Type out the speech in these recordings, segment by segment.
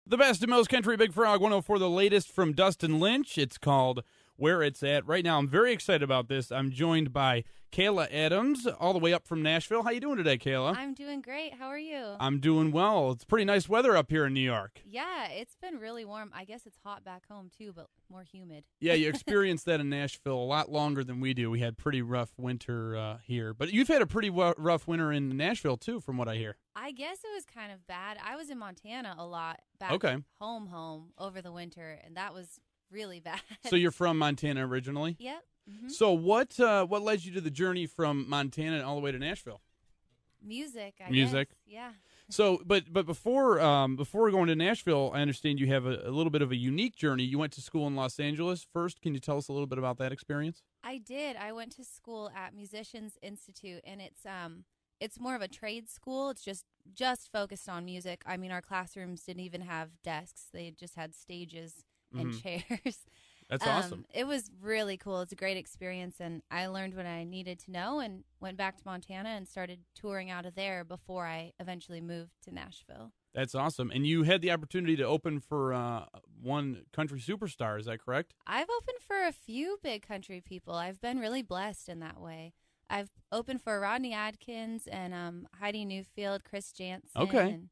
The best and most country Big Frog 104, the latest from Dustin Lynch. It's called Where It's At. Right now, I'm very excited about this. I'm joined by Kayla Adams, all the way up from Nashville. How you doing today, Kayla? I'm doing great. How are you? I'm doing well. It's pretty nice weather up here in New York. Yeah, it's been really warm. I guess it's hot back home, too, but more humid. Yeah, you experienced that in Nashville a lot longer than we do. We had pretty rough winter here. But you've had a pretty rough winter in Nashville, too, from what I hear. I guess it was kind of bad. I was in Montana a lot back home over the winter, and that was really bad. So you're from Montana originally? Yep. Mm-hmm. So what led you to the journey from Montana all the way to Nashville? Music, I Music? guess. Yeah. So, but before going to Nashville, I understand you have a little bit of a unique journey. You went to school in Los Angeles first. Can you tell us a little bit about that experience? I did. I went to school at Musicians Institute, and it's more of a trade school. It's just focused on music. I mean, our classrooms didn't even have desks. They just had stages and chairs. That's awesome. It was really cool. It's a great experience, and I learned what I needed to know and went back to Montana and started touring out of there before I eventually moved to Nashville. That's awesome. And you had the opportunity to open for one country superstar, is that correct? I've opened for a few big country people. I've been really blessed in that way. I've opened for Rodney Adkins and Heidi Newfield, Chris Jansen. Okay. And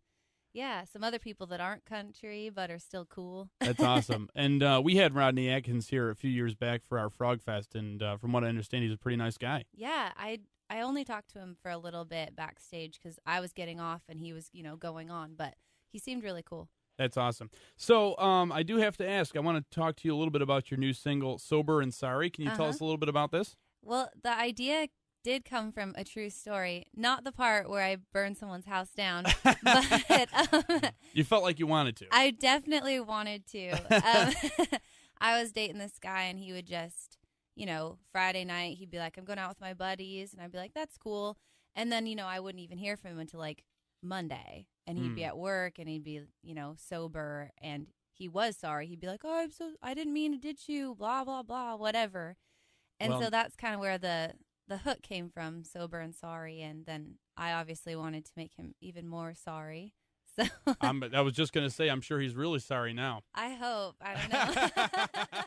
yeah, some other people that aren't country but are still cool. That's awesome. And we had Rodney Adkins here a few years back for our Frog Fest, and from what I understand, he's a pretty nice guy. Yeah, I only talked to him for a little bit backstage because I was getting off and he was, going on, but he seemed really cool. That's awesome. So I do have to ask, I want to talk to you a little bit about your new single, Sober and Sorry. Can you tell us a little bit about this? Well, the idea did come from a true story, not the part where I burned someone's house down, but you felt like you wanted to. I definitely wanted to. I was dating this guy, and he would just, Friday night, he'd be like, I'm going out with my buddies, and I'd be like, that's cool. And then, I wouldn't even hear from him until like Monday, and he'd be at work, and he'd be, sober, and he was sorry. He'd be like, oh, I didn't mean to ditch you, blah, blah, blah, whatever. And so that's kind of where the hook came from, Sober and Sorry, and then I obviously wanted to make him even more sorry. So I was just going to say, I'm sure he's really sorry now. I hope. I don't know.